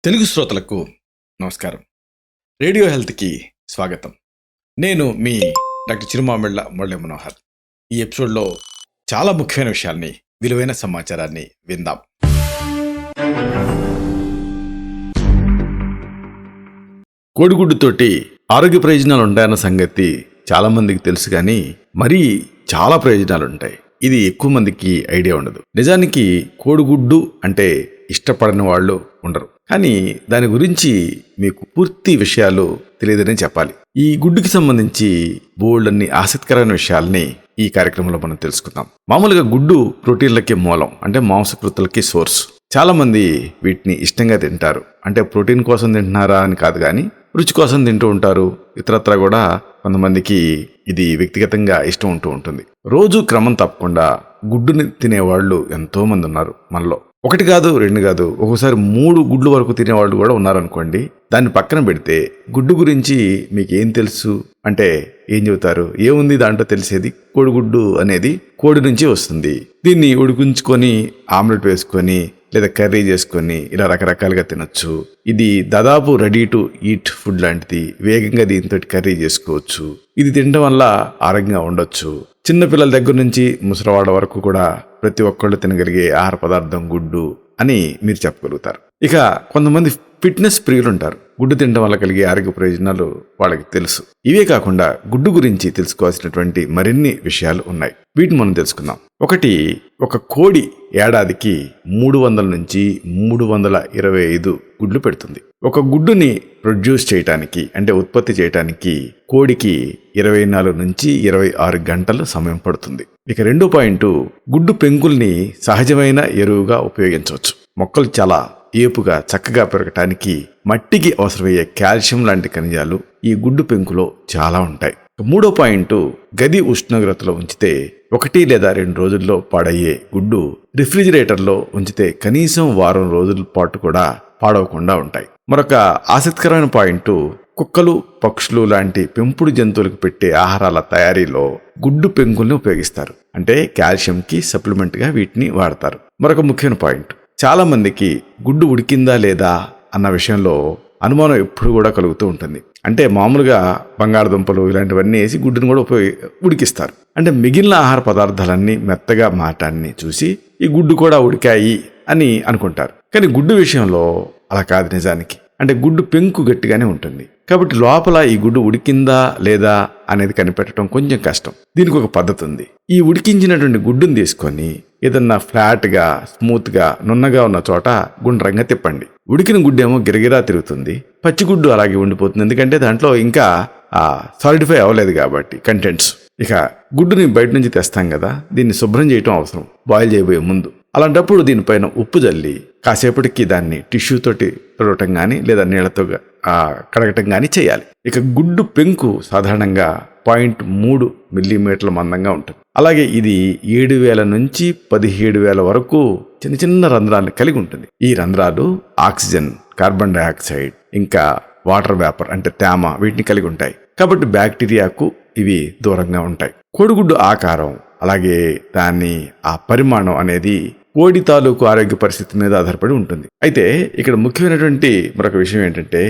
తెలుగు శ్రోతలకు నమస్కారం. రేడియో హెల్త్కి స్వాగతం. నేను మీ డాక్టర్ చిరుమామిళ్ళ మురళీ మనోహర్. ఈ ఎపిసోడ్లో చాలా ముఖ్యమైన విషయాల్ని, విలువైన సమాచారాన్ని విందాం. కోడిగుడ్డుతోటి ఆరోగ్య ప్రయోజనాలు ఉంటాయన్న సంగతి చాలా మందికి తెలుసు, కానీ మరీ చాలా ప్రయోజనాలు ఉంటాయి. ఇది ఎక్కువ మందికి ఐడియా ఉండదు. నిజానికి కోడిగుడ్డు అంటే ఇష్టపడని వాళ్ళు ఉండరు, కానీ దాని గురించి మీకు పూర్తి విషయాలు తెలియదని చెప్పాలి. ఈ గుడ్డుకి సంబంధించి బోల్డ్ అన్ని ఆసక్తికరమైన విషయాల్ని ఈ కార్యక్రమంలో మనం తెలుసుకుందాం. మామూలుగా గుడ్డు ప్రోటీన్లకి మూలం, అంటే మాంసకృతులకి సోర్స్. చాలా మంది వీటిని ఇష్టంగా తింటారు. అంటే ప్రోటీన్ కోసం తింటున్నారా అని కాదు, కానీ రుచి కోసం తింటూ ఉంటారు. ఇతరత్రా కూడా కొంతమందికి ఇది వ్యక్తిగతంగా ఇష్టం ఉంటూ ఉంటుంది. రోజు క్రమం తప్పకుండా గుడ్డుని తినేవాళ్ళు ఎంతో మంది ఉన్నారు మనలో. ఒకటి కాదు, రెండు కాదు, ఒక్కోసారి 3 గుడ్లు వరకు తినేవాళ్ళు కూడా ఉన్నారనుకోండి. దాన్ని పక్కన పెడితే గుడ్డు గురించి మీకు ఏం తెలుసు అంటే ఏం చెబుతారు? ఏముంది దాంట్లో తెలిసేది? కోడిగుడ్డు అనేది కోడి నుంచి వస్తుంది. దీన్ని ఉడికించుకొని ఆమ్లెట్ వేసుకొని లేదా కర్రీ చేసుకొని ఇలా రకరకాలుగా తినొచ్చు. ఇది దాదాపు రెడీ టు ఈట్ ఫుడ్ లాంటిది. వేగంగా దీంతో కర్రీ చేసుకోవచ్చు. ఇది తినడం వల్ల ఆరోగ్యంగా ఉండొచ్చు. చిన్నపిల్లల దగ్గర నుంచి ముసలివాడ వరకు కూడా ప్రతి ఒక్కళ్ళు తినగలిగే ఆహార పదార్థం గుడ్డు అని మీరు చెప్పగలుగుతారు. ఇక కొంతమంది ఫిట్నెస్ ప్రియులు ఉంటారు. గుడ్డు తినడం వల్ల కలిగే ఆరోగ్య ప్రయోజనాలు వాళ్ళకి తెలుసు. ఇవే కాకుండా గుడ్డు గురించి తెలుసుకోవాల్సినటువంటి మరిన్ని విషయాలు ఉన్నాయి. వీటిని మనం తెలుసుకుందాం. ఒకటి, ఒక కోడి ఏడాదికి 300 నుంచి 325 గుడ్లు పెడుతుంది. ఒక గుడ్డుని ప్రొడ్యూస్ చేయటానికి, అంటే ఉత్పత్తి చేయటానికి కోడికి 24 నుంచి 26 గంటలు సమయం పడుతుంది. ఇక రెండో పాయింట్, గుడ్డు పెంకుల్ని సహజమైన ఎరువుగా ఉపయోగించవచ్చు. మొక్కలు చాలా ఏపుగా చక్కగా పెరగటానికి మట్టికి అవసరమయ్యే కాల్షియం లాంటి ఖనిజాలు ఈ గుడ్డు పెంకులో చాలా ఉంటాయి. మూడో పాయింట్, గది ఉష్ణోగ్రతలో ఉంచితే 1 లేదా 2 రోజుల్లో పాడయ్యే గుడ్డు రిఫ్రిజిరేటర్లో ఉంచితే కనీసం వారం రోజుల పాటు కూడా పాడవకుండా ఉంటాయి. మరొక ఆసక్తికరమైన పాయింట్, కుక్కలు, పక్షులు లాంటి పెంపుడు జంతువులకు పెట్టే ఆహారాల తయారీలో గుడ్డు పెంకుల్ని ఉపయోగిస్తారు. అంటే కాల్షియంకి సప్లిమెంట్గా వీటిని వాడతారు. మరొక ముఖ్యమైన పాయింట్, చాలా మందికి గుడ్డు ఉడికిందా లేదా అన్న విషయంలో అనుమానం ఎప్పుడు కూడా కలుగుతూ ఉంటుంది. అంటే మామూలుగా బంగాళదుంపలు ఇలాంటివన్నీ వేసి గుడ్డును కూడా ఉడికిస్తారు. అంటే మిగిలిన ఆహార పదార్థాలన్నీ మెత్తగా మాటాన్ని చూసి ఈ గుడ్డు కూడా ఉడికాయి అని అనుకుంటారు. కానీ గుడ్డు విషయంలో అలా కాదు. నిజానికి అంటే గుడ్డు పెంకు గట్టిగానే ఉంటుంది. కాబట్టి లోపల ఈ గుడ్డు ఉడికిందా లేదా అనేది కనిపెట్టడం కొంచెం కష్టం. దీనికి ఒక పద్ధతి ఉంది. ఈ ఉడికించినటువంటి గుడ్డును తీసుకొని ఏదన్నా ఫ్లాట్గా, స్మూత్గా, నున్నగా ఉన్న చోట గుండ్రంగా తిప్పండి. ఉడికిన గుడ్డేమో గిరగిరా తిరుగుతుంది. పచ్చిగుడ్డు అలాగే ఉండిపోతుంది, ఎందుకంటే దాంట్లో ఇంకా సాలిడిఫై అవ్వలేదు కాబట్టి కంటెంట్స్. ఇక గుడ్డుని బయట నుంచి తెస్తాం కదా, దీన్ని శుభ్రం చేయటం అవసరం బాయిల్ చేయబోయే ముందు. అలాంటప్పుడు దీనిపైన ఉప్పు జల్లి కాసేపటికి దాన్ని టిష్యూ తోటి తుడవటం కానీ లేదా నీళ్లతో కడగటం కానీ చేయాలి. ఇక గుడ్డు పెంకు సాధారణంగా 0.3 మిల్లీమీటర్ల మందంగా ఉంటుంది. అలాగే ఇది 7,000 నుంచి 17,000 వరకు చిన్న చిన్న రంధ్రాలను కలిగి ఉంటుంది. ఈ రంధ్రాలు ఆక్సిజన్, కార్బన్ డైఆక్సైడ్, ఇంకా వాటర్ వేపర్ అంటే తేమ వీటిని కలిగి ఉంటాయి. కాబట్టి బ్యాక్టీరియాకు ఇవి దూరంగా ఉంటాయి. కోడిగుడ్డు ఆకారం అలాగే దాని పరిమాణం అనేది కోడి తాలూకు ఆరోగ్య పరిస్థితి మీద ఆధారపడి ఉంటుంది. అయితే ఇక్కడ ముఖ్యమైనటువంటి మరొక విషయం ఏంటంటే,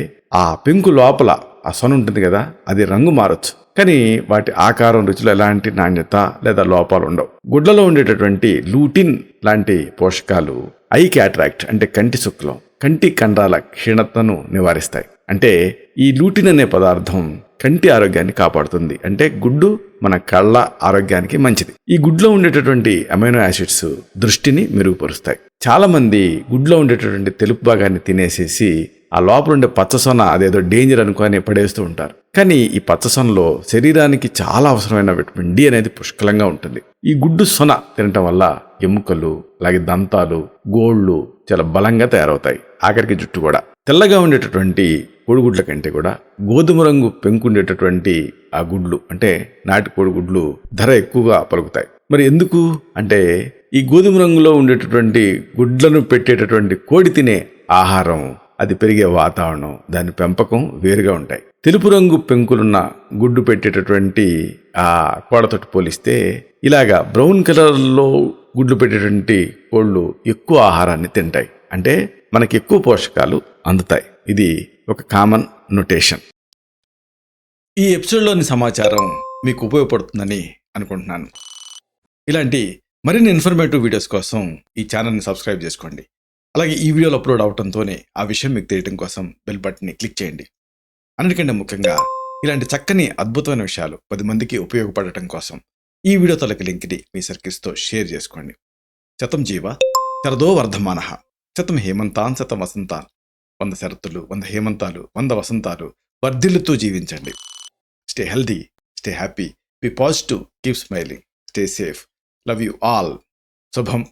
ఆ పెంకు లోపల ఆ సొన ఉంటుంది కదా, అది రంగు మారచ్చు, కానీ వాటి ఆకారం, రుచిలో ఎలాంటి నాణ్యత లేదా లోపాలు ఉండవు. గుడ్లలో ఉండేటటువంటి లూటిన్ లాంటి పోషకాలు ఐ క్యాట్రాక్ట్ అంటే కంటి శుక్లం, కంటి కండరాల క్షీణతను నివారిస్తాయి. అంటే ఈ లూటిన్ అనే పదార్థం కంటి ఆరోగ్యాన్ని కాపాడుతుంది. అంటే గుడ్డు మన కళ్ళ ఆరోగ్యానికి మంచిది. ఈ గుడ్లో ఉండేటటువంటి అమైనో యాసిడ్స్ దృష్టిని మెరుగుపరుస్తాయి. చాలా మంది గుడ్లో ఉండేటటువంటి తెలుపు భాగాన్ని తినేసేసి ఆ లోపల ఉండే పచ్చసొన అదేదో డేంజర్ అనుకొని పడేస్తూ ఉంటారు. కానీ ఈ పచ్చసొనలో శరీరానికి చాలా అవసరమైన విటమిన్ డి అనేది పుష్కలంగా ఉంటుంది. ఈ గుడ్డు సొన తినటం వల్ల ఎముకలు, అలాగే దంతాలు, గోళ్ళు చాలా బలంగా తయారవుతాయి. ఆఖరికి జుట్టు కూడా. తెల్లగా ఉండేటటువంటి కోడిగుడ్ల కంటే కూడా గోధుమ రంగు పెంకుండేటటువంటి ఆ గుడ్లు, అంటే నాటి కోడిగుడ్లు ధర ఎక్కువగా పలుకుతాయి. మరి ఎందుకు అంటే, ఈ గోధుమ రంగులో ఉండేటటువంటి గుడ్లను పెట్టేటటువంటి కోడి తినే ఆహారం, అది పెరిగే వాతావరణం, దాని పెంపకం వేరుగా ఉంటాయి. తెలుపు రంగు పెంకులున్న గుడ్డు పెట్టేటటువంటి ఆ కోడతోటి పోలిస్తే ఇలాగా బ్రౌన్ కలర్లో గుడ్లు పెట్టేటువంటి కోళ్ళు ఎక్కువ ఆహారాన్ని తింటాయి. అంటే మనకి ఎక్కువ పోషకాలు అందుతాయి. ఇది ఒక కామన్ నొటేషన్. ఈ ఎపిసోడ్లోని సమాచారం మీకు ఉపయోగపడుతుందని అనుకుంటున్నాను. ఇలాంటి మరిన్ని ఇన్ఫర్మేటివ్ వీడియోస్ కోసం ఈ ఛానల్ని సబ్స్క్రైబ్ చేసుకోండి. అలాగే ఈ వీడియోలు అప్లోడ్ అవడంతోనే ఆ విషయం మీకు తెలియడం కోసం బెల్ బటన్ని క్లిక్ చేయండి. అన్నిటికంటే ముఖ్యంగా ఇలాంటి చక్కని అద్భుతమైన విషయాలు 10 మందికి ఉపయోగపడటం కోసం ఈ వీడియో తలకి లింక్ని మీ సర్కిల్స్తో షేర్ చేసుకోండి. శతం జీవ శరదో వర్ధమానః, శతం హేమంతాన్ శతం వసంతాన్. 100 శరత్తులు, 100 హేమంతాలు, 100 వసంతాలు వర్ధిల్లుతూ జీవించండి. Stay healthy, stay happy, be positive, keep smiling, stay safe. Love you all. శుభం.